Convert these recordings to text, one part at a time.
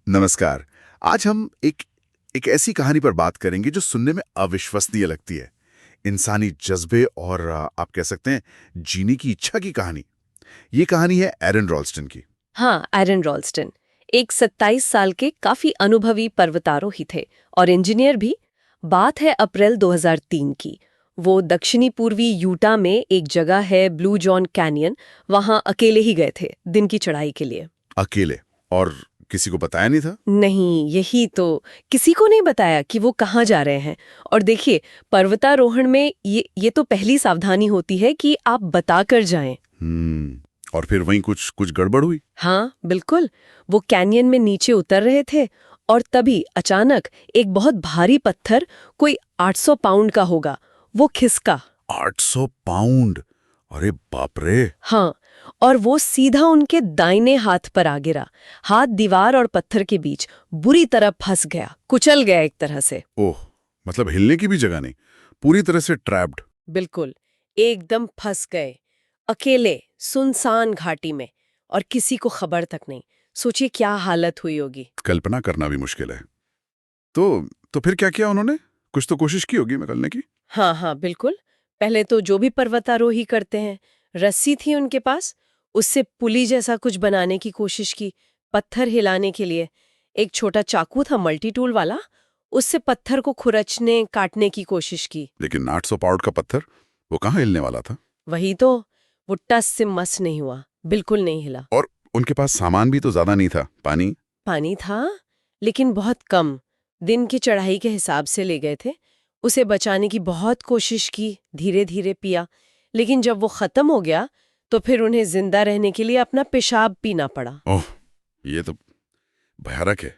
नमस्कार। आज हम एक ऐसी कहानी पर बात करेंगे जो सुनने में अविश्वसनीय लगती है। इंसानी जज्बे और आप कह सकते हैं जीने की इच्छा की कहानी। ये कहानी है एरन रॉल्स्टन की। हाँ, एरन रॉल्स्टन एक 27 साल के काफी अनुभवी पर्वतारोही थे और इंजीनियर भी। बात है अप्रैल 2003 की। वो दक्षिणी पूर्वी यूटा में एक जगह है ब्लू जॉन कैनियन, वहां अकेले ही गए थे दिन की चढ़ाई के लिए। अकेले? और किसी को बताया नहीं था? नहीं, यही तो, किसी को नहीं बताया कि वो कहाँ जा रहे हैं। और देखिए, पर्वतारोहण में ये तो पहली सावधानी होती है कि आप बताकर जाएं। और फिर वहीं कुछ कुछ गड़बड़ हुई? हाँ बिल्कुल। वो कैनियन में नीचे उतर रहे थे और तभी अचानक एक बहुत भारी पत्थर, कोई 800 पाउंड का होगा, वो खिसका। 800 पाउंड? अरे बाप रे! हाँ, और वो सीधा उनके दाहिने हाथ पर आ गिरा। हाथ दीवार और पत्थर के बीच बुरी तरह फंस गया, कुचल गया एक तरह से। ओह, मतलब हिलने की भी जगह नहीं, पूरी तरह से ट्रैप्ड। बिल्कुल, एकदम फंस गए, अकेले सुनसान घाटी में, और किसी को खबर तक नहीं। सोचिए क्या हालत हुई होगी। कल्पना करना भी मुश्किल है। तो फिर क्या किया उन्होंने? कुछ तो कोशिश की होगी निकलने की। हाँ हाँ बिल्कुल। पहले तो जो भी पर्वतारोही करते हैं, रस्सी थी उनके पास, उससे पुली जैसा कुछ बनाने की कोशिश की। पत्थर हिलाने के लिए एक छोटा चाकू था मल्टी टूल वाला, उससे पत्थर को खुरचने काटने की कोशिश की। लेकिन 800 पाउंड का पत्थर, वो कहाँ हिलने वाला था? वही तो, वो टस से मस नहीं हुआ, बिल्कुल नहीं हिला। और उनके पास सामान भी तो ज्यादा नहीं था। पानी था, लेकिन बहुत कम। दिन की चढ़ाई के हिसाब से ले गए थे। उसे बचाने की बहुत कोशिश की, धीरे धीरे पिया, लेकिन जब वो खत्म हो गया तो फिर उन्हें जिंदा रहने के लिए अपना पेशाब पीना पड़ा। ओह, ये तो भयानक है।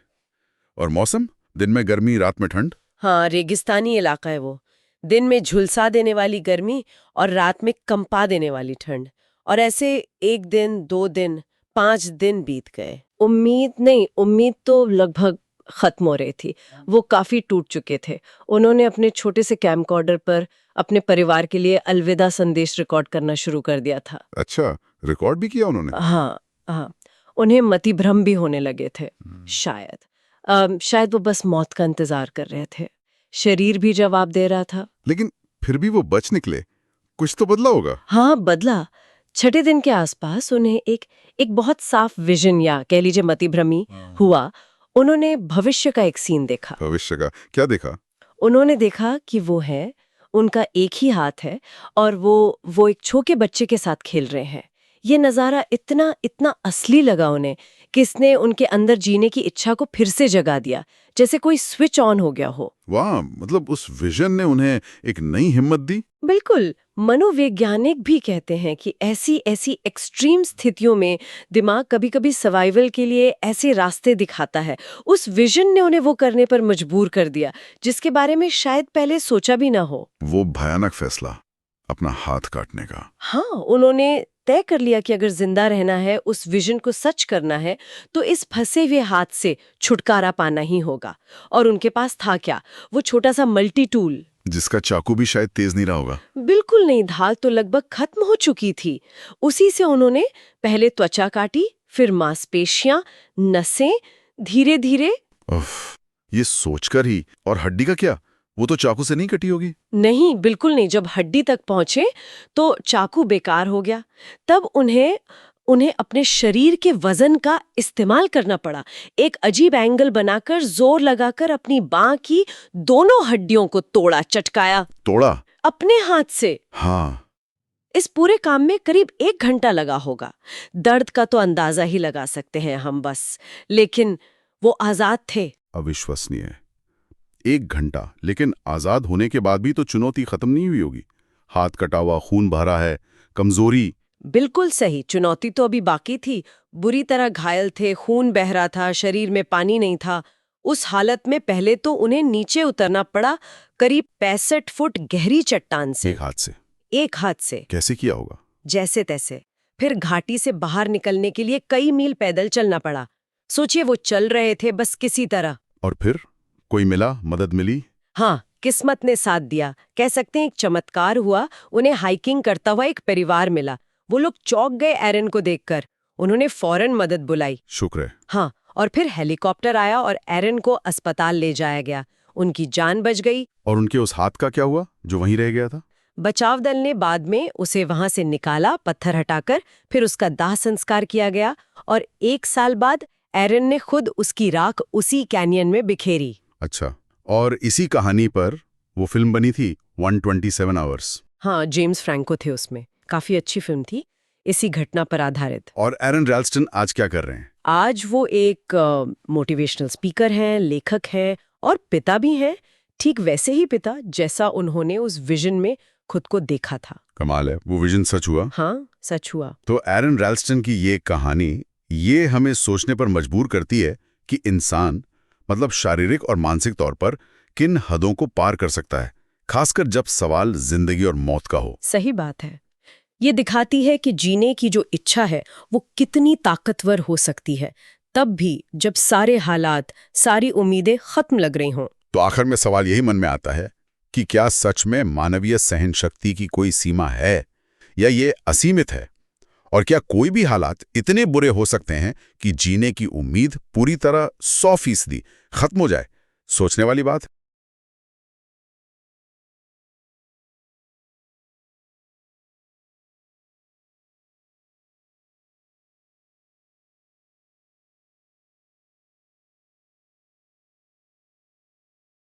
और मौसम? दिन में गर्मी, रात में ठंड। हाँ, रेगिस्तानी इलाका है वो। दिन में झुलसा देने वाली गर्मी और रात में कंपा देने वाली ठंड। और ऐसे 1 दिन, 2 दिन, 5 दिन बीत गए। उम्मीद तो लगभग खत्म हो रही थी। वो काफी टूट चुके थे। उन्होंने अपने छोटे से कैमकॉर्डर पर अपने परिवार के लिए अलविदा संदेश रिकॉर्ड करना शुरू कर दिया था। अच्छा, रिकॉर्ड भी किया उन्होंने? हाँ हाँ, उन्हें मतिभ्रम भी होने लगे थे। शायद वो बस मौत का इंतजार कर रहे थे। शरीर भी जवाब दे रहा था। लेकिन फिर भी वो बच निकले। कुछ तो बदला होगा। हाँ, बदला। छठे दिन के आसपास उन्हें एक बहुत साफ विजन, या कह लीजिए मतिभ्रमी हुआ। उन्होंने भविष्य का एक सीन देखा। भविष्य का क्या देखा? उन्होंने देखा कि वो है, उनका एक ही हाथ है और वो एक छोटे बच्चे के साथ खेल रहे हैं। ये नज़ारा इतना इतना असली लगा उन्हें कि इसने उनके अंदर जीने की इच्छा को फिर से जगा दिया, जैसे कोई स्विच ऑन हो गया हो। वाह, मतलब उस विजन ने उन्हें एक नई हिम्मत दी। बिल्कुल। मनोवैज्ञानिक भी कहते हैं कि ऐसी ऐसी एक्सट्रीम स्थितियों में दिमाग कभी-कभी सर्वाइवल के लिए ऐसे रास्ते दिखाता है। उस विजन ने उन्हें वो करने पर मजबूर कर दिया जिसके बारे में शायद पहले सोचा भी ना हो। वो भयानक फैसला, अपना हाथ काटने का। हाँ, उन्होंने तय कर लिया कि अगर जिंदा रहना है, उस विजन को सच करना है, तो इस फंसे हुए हाथ से छुटकारा पाना ही होगा। और उनके पास था क्या? वो छोटा सा मल्टी टूल, जिसका चाकू भी शायद तेज नहीं रहा होगा। बिल्कुल नहीं, धार तो लगभग खत्म हो चुकी थी। उसी से उन्होंने पहले त्वचा काटी, फिर मांसपेशियां, नसें, धीरे धीरे। ये सोचकर ही। और हड्डी का क्या? वो तो चाकू से नहीं कटी होगी। नहीं, बिल्कुल नहीं। जब हड्डी तक पहुंचे तो चाकू बेकार हो गया। तब उन्हें उन्हें अपने शरीर के वजन का इस्तेमाल करना पड़ा। एक अजीब एंगल बनाकर जोर लगाकर अपनी बांह की दोनों हड्डियों को तोड़ा, चटकाया। तोड़ा? अपने हाथ से। हाँ। इस पूरे काम में करीब 1 घंटा लगा होगा। दर्द का तो अंदाजा ही लगा सकते हैं हम बस। लेकिन वो आजाद थे। अविश्वसनीय। 1 घंटा, लेकिन आजाद होने के बाद भी तो चुनौती खत्म नहीं हुई होगी। हाथ कटा हुआ, खून बह रहा है, कमजोरी। बिल्कुल सही, चुनौती तो अभी बाकी थी। बुरी तरह घायल थे, खून बह रहा था, शरीर में पानी नहीं था। उस हालत में पहले तो उन्हें नीचे उतरना पड़ा, करीब 65 फुट गहरी चट्टान से। एक हाथ से? एक हाथ से। कैसे किया होगा? जैसे तैसे। फिर घाटी से बाहर निकलने के लिए कई मील पैदल चलना पड़ा। सोचिए, वो चल रहे थे बस किसी तरह। और फिर कोई मिला? मदद मिली? हाँ, किस्मत ने साथ दिया। कह सकते हैं एक चमत्कार हुआ। उन्हें हाइकिंग करता हुआ एक परिवार मिला। वो लोग चौंक गए एरन को देखकर। उन्होंने फौरन मदद बुलाई। शुक्र है। हाँ, और फिर हेलीकॉप्टर आया और एरन को अस्पताल ले जाया गया। उनकी जान बच गई। और उनके उस हाथ का क्या हुआ जो वहीं रह गया था? बचाव दल ने बाद में उसे वहां से निकाला, पत्थर हटाकर, फिर उसका दाह संस्कार किया गया और 1 साल बाद एरन ने खुद उसकी राख उसी कैनियन में बिखेरी। अच्छा, और इसी कहानी पर वो फिल्म बनी थी 127 आवर्स। हाँ, जेम्स फ्रैंको थे उसमें। काफी अच्छी फिल्म थी, इसी घटना पर आधारित। और एरन रैल्स्टन आज क्या कर रहे हैं? आज वो एक मोटिवेशनल स्पीकर हैं, लेखक हैं और पिता भी हैं। ठीक वैसे ही पिता जैसा उन्होंने उस विजन में खुद को देखा था। कमाल है, वो विजन सच हुआ। हाँ, सच हुआ। तो एरन रैल्स्टन की ये कहानी ये हमें सोचने पर मजबूर करती है कि इंसान मतलब शारीरिक और मानसिक तौर पर किन हदों को पार कर सकता है, खासकर जब सवाल जिंदगी और मौत का हो। सही बात है। ये दिखाती है कि जीने की जो इच्छा है वो कितनी ताकतवर हो सकती है, तब भी जब सारे हालात, सारी उम्मीदें खत्म लग रही हों। तो आखिर में सवाल यही मन में आता है कि क्या सच में मानवीय सहन शक्ति की कोई सीमा है या ये असीमित है? और क्या कोई भी हालात इतने बुरे हो सकते हैं कि जीने की उम्मीद पूरी तरह 100% खत्म हो जाए? सोचने वाली बात।